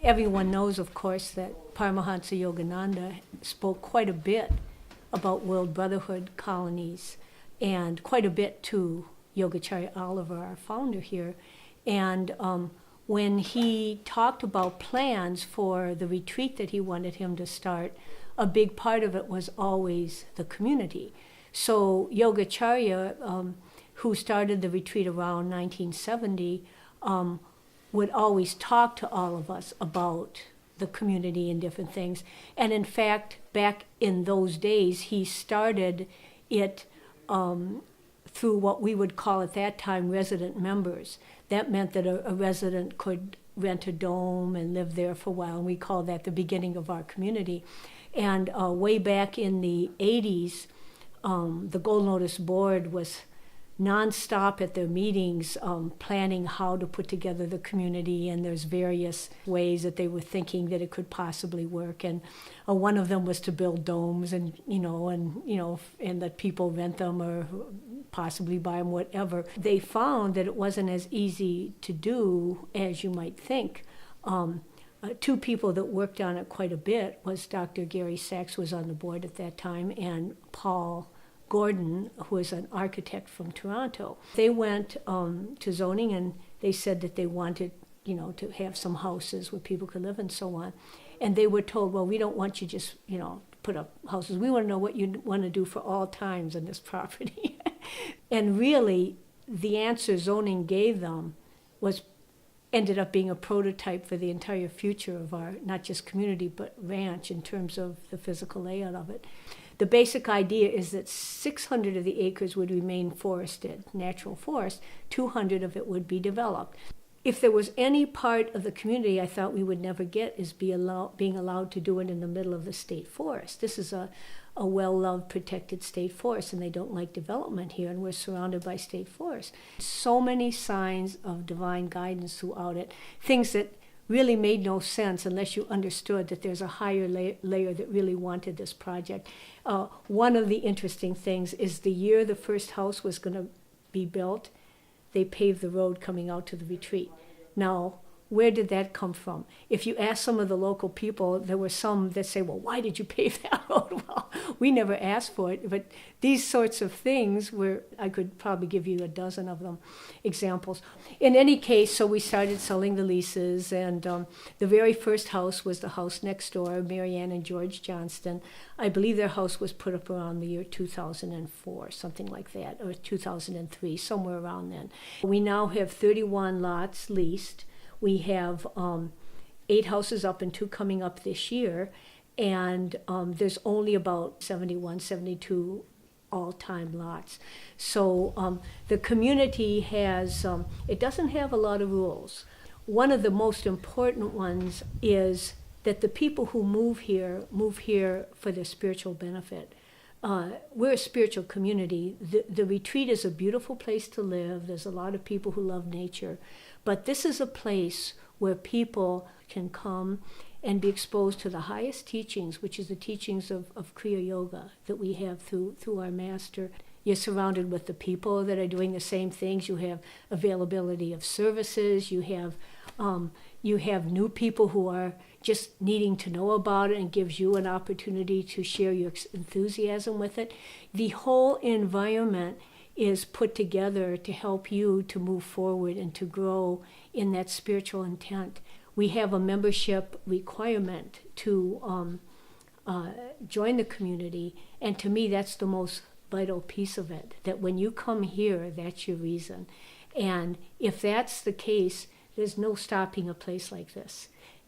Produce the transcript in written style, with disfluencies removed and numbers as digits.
everyone knows, of course, that Paramahansa Yogananda spoke quite a bit about World Brotherhood colonies and quite a bit to Yogacharya Oliver, our founder here. And when he talked about plans for the retreat that he wanted him to start, a big part of it was always the community. So Yogacharya, who started the retreat around 1970, would always talk to all of us about the community and different things. And in fact, back in those days, he started it through what we would call at that time resident members. That meant that a resident could rent a dome and live there for a while, and we call that the beginning of our community. And way back in the 80s, the Gold Lotus Board was nonstop at their meetings planning how to put together the community, and there's various ways that they were thinking that it could possibly work. And one of them was to build domes and let people rent them or possibly buy them, whatever. They found that it wasn't as easy to do as you might think. Two people that worked on it quite a bit was Dr. Gary Sachs, was on the board at that time, and Paul Gordon, who is an architect from Toronto. They went to zoning, and they said that they wanted, to have some houses where people could live and so on. And they were told, well, we don't want you just, put up houses. We want to know what you want to do for all times on this property. And really, the answer zoning gave them ended up being a prototype for the entire future of our, not just community, but ranch in terms of the physical layout of it. The basic idea is that 600 of the acres would remain forested, natural forest, 200 of it would be developed. If there was any part of the community I thought we would never get is being allowed to do it in the middle of the state forest. This is a well-loved, protected state forest, and they don't like development here, and we're surrounded by state forest. So many signs of divine guidance throughout it, things that really made no sense unless you understood that there's a higher layer that really wanted this project. One of the interesting things is the year the first house was going to be built, they paved the road coming out to the retreat. Now, where did that come from? If you ask some of the local people, there were some that say, well, why did you pave that road? Well, we never asked for it. But these sorts of things, I could probably give you a dozen of them, examples. In any case, so we started selling the leases, and the very first house was the house next door, Marianne and George Johnston. I believe their house was put up around the year 2004, something like that, or 2003, somewhere around then. We now have 31 lots leased. We have 8 houses up and 2 coming up this year, and there's only about 71, 72 all-time lots. So the community has, it doesn't have a lot of rules. One of the most important ones is that the people who move here for their spiritual benefit. We're a spiritual community. The retreat is a beautiful place to live. There's a lot of people who love nature. But this is a place where people can come and be exposed to the highest teachings, which is the teachings of Kriya Yoga that we have through our master. You're surrounded with the people that are doing the same things. You have availability of services. You have new people who are just needing to know about it, and gives you an opportunity to share your enthusiasm with it. The whole environment is put together to help you to move forward and to grow in that spiritual intent. We have a membership requirement to join the community, and to me that's the most vital piece of it, that when you come here, that's your reason. And if that's the case, there's no stopping a place like this.